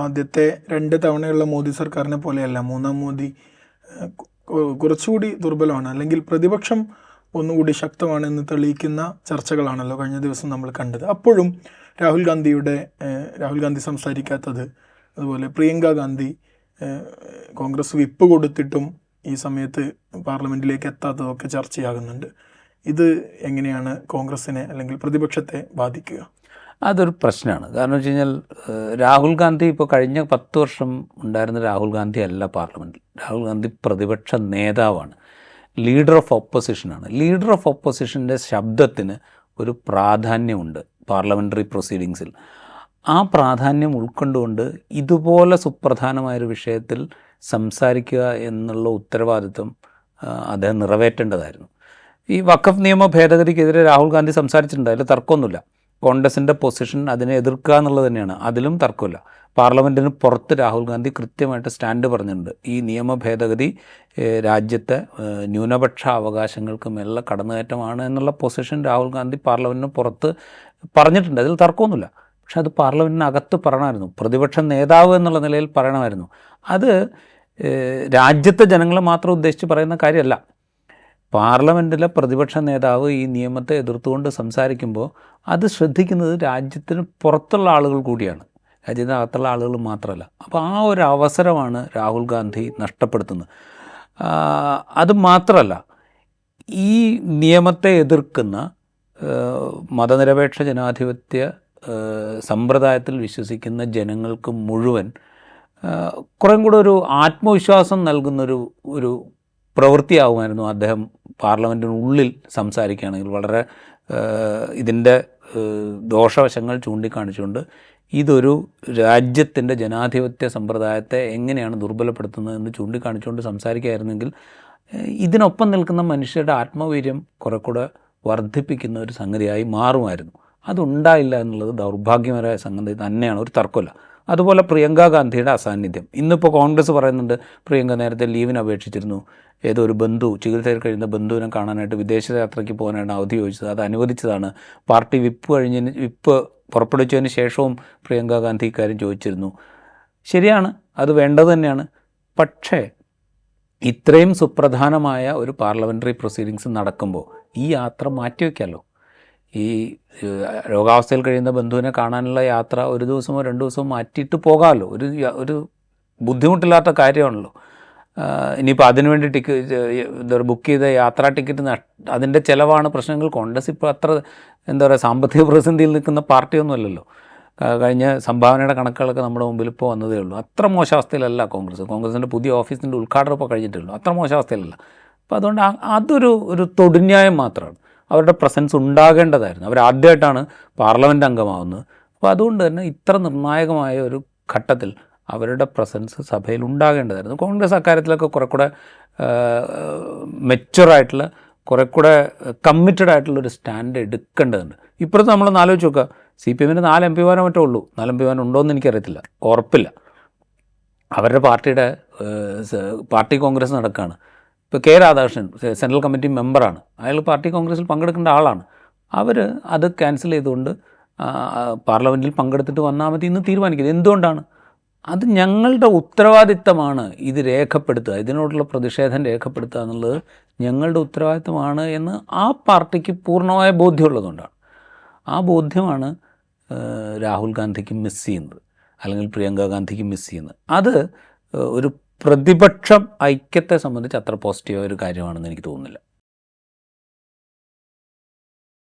ആദ്യത്തെ 2 തവണയുള്ള മോദി സർക്കാരിനെ പോലെയല്ല. മൂന്നാം മോദി കുറച്ചുകൂടി ദുർബലമാണ്, അല്ലെങ്കിൽ പ്രതിപക്ഷം ഒന്നുകൂടി ശക്തമാണെന്ന് തെളിയിക്കുന്ന ചർച്ചകളാണല്ലോ കഴിഞ്ഞ ദിവസം നമ്മൾ കണ്ടത്. അപ്പോഴും രാഹുൽ ഗാന്ധി സംസാരിക്കാത്തത്, അതുപോലെ പ്രിയങ്ക ഗാന്ധി കോൺഗ്രസ് വിപ്പ് കൊടുത്തിട്ടും ഈ സമയത്ത് പാർലമെൻറ്റിലേക്ക് എത്താത്തതൊക്കെ ചർച്ചയാകുന്നുണ്ട്. ഇത് എങ്ങനെയാണ് കോൺഗ്രസിനെ അല്ലെങ്കിൽ പ്രതിപക്ഷത്തെ ബാധിക്കുക? അതൊരു പ്രശ്നമാണ്. കാരണം വെച്ച് കഴിഞ്ഞാൽ രാഹുൽ ഗാന്ധി ഇപ്പോൾ കഴിഞ്ഞ 10 വർഷം ഉണ്ടായിരുന്ന രാഹുൽ ഗാന്ധി അല്ല പാർലമെൻറ്റിൽ. രാഹുൽ ഗാന്ധി പ്രതിപക്ഷ നേതാവാണ്, ലീഡർ ഓഫ് ഓപ്പോസിഷനാണ്. ലീഡർ ഓഫ് ഓപ്പോസിഷൻ്റെ ശബ്ദത്തിന് ഒരു പ്രാധാന്യമുണ്ട് പാർലമെൻ്ററി പ്രൊസീഡിങ്സിൽ. ആ പ്രാധാന്യം ഉൾക്കൊണ്ടുകൊണ്ട് ഇതുപോലെ സുപ്രധാനമായൊരു വിഷയത്തിൽ സംസാരിക്കുക എന്നുള്ള ഉത്തരവാദിത്വം അദ്ദേഹം നിറവേറ്റേണ്ടതായിരുന്നു. ഈ വഖഫ് നിയമ ഭേദഗതിക്കെതിരെ രാഹുൽ ഗാന്ധി സംസാരിച്ചിട്ടുണ്ട്, അതിൽ തർക്കമൊന്നുമില്ല. കോൺഗ്രസിൻ്റെ പൊസിഷൻ അതിനെ എതിർക്കുക എന്നുള്ളത് തന്നെയാണ്, അതിലും തർക്കമില്ല. പാർലമെൻറ്റിന് പുറത്ത് രാഹുൽ ഗാന്ധി കൃത്യമായിട്ട് സ്റ്റാൻഡ് പറഞ്ഞിട്ടുണ്ട്. ഈ നിയമ ഭേദഗതി രാജ്യത്തെ ന്യൂനപക്ഷ അവകാശങ്ങൾക്ക് മേലുള്ള കടന്നുകയറ്റമാണ് എന്നുള്ള പൊസിഷൻ രാഹുൽ ഗാന്ധി പാർലമെൻറ്റിന് പുറത്ത് പറഞ്ഞിട്ടുണ്ട്, അതിൽ തർക്കമൊന്നുമില്ല. പക്ഷെ അത് പാർലമെൻറ്റിനകത്ത് പറയണമായിരുന്നു, പ്രതിപക്ഷ നേതാവ് എന്നുള്ള നിലയിൽ പറയണമായിരുന്നു. അത് രാജ്യത്തെ ജനങ്ങളെ മാത്രം ഉദ്ദേശിച്ച് പറയുന്ന കാര്യമല്ല. പാർലമെൻറ്റിലെ പ്രതിപക്ഷ നേതാവ് ഈ നിയമത്തെ എതിർത്തുകൊണ്ട് സംസാരിക്കുമ്പോൾ അത് ശ്രദ്ധിക്കുന്നത് രാജ്യത്തിന് പുറത്തുള്ള ആളുകൾ കൂടിയാണ്, രാജ്യത്തിനകത്തുള്ള ആളുകൾ മാത്രമല്ല. അപ്പോൾ ആ ഒരു അവസരമാണ് രാഹുൽ ഗാന്ധി നഷ്ടപ്പെടുത്തുന്നത്. അത് മാത്രമല്ല, ഈ നിയമത്തെ എതിർക്കുന്ന മതനിരപേക്ഷ ജനാധിപത്യ സമ്പ്രദായത്തിൽ വിശ്വസിക്കുന്ന ജനങ്ങൾക്ക് മുഴുവൻ കുറേ കൂടെ ഒരു ആത്മവിശ്വാസം നൽകുന്നൊരു പ്രവൃത്തിയാകുമായിരുന്നു അദ്ദേഹം പാർലമെൻറ്റിനുള്ളിൽ സംസാരിക്കുകയാണെങ്കിൽ. വളരെ ഇതിൻ്റെ ദോഷവശങ്ങൾ ചൂണ്ടിക്കാണിച്ചുകൊണ്ട് ഇതൊരു രാജ്യത്തിൻ്റെ ജനാധിപത്യ സമ്പ്രദായത്തെ എങ്ങനെയാണ് ദുർബലപ്പെടുത്തുന്നതെന്ന് ചൂണ്ടിക്കാണിച്ചുകൊണ്ട് സംസാരിക്കുകയായിരുന്നെങ്കിൽ ഇതിനൊപ്പം നിൽക്കുന്ന മനുഷ്യരുടെ ആത്മവീര്യം കുറെ കൂടെ വർദ്ധിപ്പിക്കുന്ന ഒരു സംഗതിയായി മാറുമായിരുന്നു. അതുണ്ടായില്ല എന്നുള്ളത് ദൗർഭാഗ്യകരമായ സംഗതി തന്നെയാണ്, ഒരു തർക്കമില്ല. അതുപോലെ പ്രിയങ്ക ഗാന്ധിയുടെ അസാന്നിധ്യം. ഇന്നിപ്പോൾ കോൺഗ്രസ് പറയുന്നുണ്ട് പ്രിയങ്ക നേരത്തെ ലീവിന് അപേക്ഷിച്ചിരുന്നു, ഏതോ ഒരു ബന്ധു, ചികിത്സയിൽ കഴിയുന്ന ബന്ധുവിനെ കാണാനായിട്ട് വിദേശയാത്രയ്ക്ക് പോകാനായിട്ട് അവധി ചോദിച്ചത്, അത് അനുവദിച്ചതാണ്. പാർട്ടി വിപ്പ് പുറപ്പെടുവിച്ചതിന് ശേഷവും പ്രിയങ്ക ഗാന്ധി ഇക്കാര്യം ചോദിച്ചിരുന്നു. ശരിയാണ്, അത് വേണ്ടത് തന്നെയാണ്. പക്ഷേ ഇത്രയും സുപ്രധാനമായ ഒരു പാർലമെൻ്ററി പ്രൊസീഡിങ്സ് നടക്കുമ്പോൾ ഈ യാത്ര മാറ്റിവെക്കാമല്ലോ. ഈ രോഗാവസ്ഥയിൽ കഴിയുന്ന ബന്ധുവിനെ കാണാനുള്ള യാത്ര 1 ദിവസമോ 2 ദിവസമോ മാറ്റിയിട്ട് പോകാമല്ലോ. ഒരു ബുദ്ധിമുട്ടില്ലാത്ത കാര്യമാണല്ലോ. ഇനിയിപ്പോൾ അതിനുവേണ്ടി ബുക്ക് ചെയ്ത യാത്രാ ടിക്കറ്റ് അതിൻ്റെ ചിലവാണ് പ്രശ്നങ്ങൾ. കോൺഗ്രസ് ഇപ്പോൾ അത്ര സാമ്പത്തിക പ്രതിസന്ധിയിൽ നിൽക്കുന്ന പാർട്ടിയൊന്നുമല്ലല്ലോ. കഴിഞ്ഞ സംഭാവനയുടെ കണക്കുകളൊക്കെ നമ്മുടെ മുമ്പിൽ ഇപ്പോൾ വന്നതേ ഉള്ളൂ. അത്ര മോശാവസ്ഥയിലല്ല കോൺഗ്രസിൻ്റെ പുതിയ ഓഫീസിൻ്റെ ഉദ്ഘാടനം ഇപ്പോൾ കഴിഞ്ഞിട്ടുള്ളൂ, അത്ര മോശാവസ്ഥയിലല്ല. അപ്പോൾ അതുകൊണ്ട് അതൊരു തൊടുന്യായം മാത്രമാണ്. അവരുടെ പ്രസൻസ് ഉണ്ടാകേണ്ടതായിരുന്നു. അവരാദ്യമായിട്ടാണ് പാർലമെൻറ്റ് അംഗമാവുന്നത്. അപ്പോൾ അതുകൊണ്ട് തന്നെ ഇത്ര നിർണായകമായ ഒരു ഘട്ടത്തിൽ അവരുടെ പ്രസൻസ് സഭയിൽ ഉണ്ടാകേണ്ടതായിരുന്നു. കോൺഗ്രസ് അക്കാര്യത്തിലൊക്കെ കുറെ കൂടെ മെച്ചുറായിട്ടുള്ള, കുറെ കൂടെ കമ്മിറ്റഡ് ആയിട്ടുള്ളൊരു സ്റ്റാൻഡ് എടുക്കേണ്ടതുണ്ട്. ഇപ്പോഴത്തെ നമ്മളൊന്ന് ആലോചിച്ച് നോക്കുക, CPM-ന് 4 MP മറ്റേ ഉള്ളൂ. 4 MP ഉണ്ടോയെന്ന് എനിക്കറിയത്തില്ല, ഉറപ്പില്ല. അവരുടെ പാർട്ടി കോൺഗ്രസ് നടക്കുകയാണ്. ഇപ്പോൾ K. രാധാകൃഷ്ണൻ സെൻട്രൽ കമ്മിറ്റി മെമ്പറാണ്, അയാൾ പാർട്ടി കോൺഗ്രസിൽ പങ്കെടുക്കേണ്ട ആളാണ്. അവർ അത് ക്യാൻസൽ ചെയ്തുകൊണ്ട് പാർലമെൻറ്റിൽ പങ്കെടുത്തിട്ട് വന്നാൽ മതി എന്ന് തീരുമാനിക്കുന്നത്. എന്തുകൊണ്ടാണ്? അത് ഞങ്ങളുടെ ഉത്തരവാദിത്തമാണ്, ഇത് രേഖപ്പെടുത്തുക, ഇതിനോടുള്ള പ്രതിഷേധം രേഖപ്പെടുത്തുക എന്നുള്ളത് ഞങ്ങളുടെ ഉത്തരവാദിത്തമാണ് എന്ന് ആ പാർട്ടിക്ക് പൂർണ്ണമായ ബോധ്യമുള്ളതുകൊണ്ടാണ്. ആ ബോധ്യമാണ് രാഹുൽ ഗാന്ധിക്ക് മിസ് ചെയ്യുന്നത്, അല്ലെങ്കിൽ പ്രിയങ്ക ഗാന്ധിക്ക് മിസ് ചെയ്യുന്നത്. അത് ഒരു പ്രതിപക്ഷം ഐക്യത്തെ സംബന്ധിച്ച് അത്ര പോസിറ്റീവായ ഒരു കാര്യമാണെന്ന് എനിക്ക് തോന്നുന്നില്ല.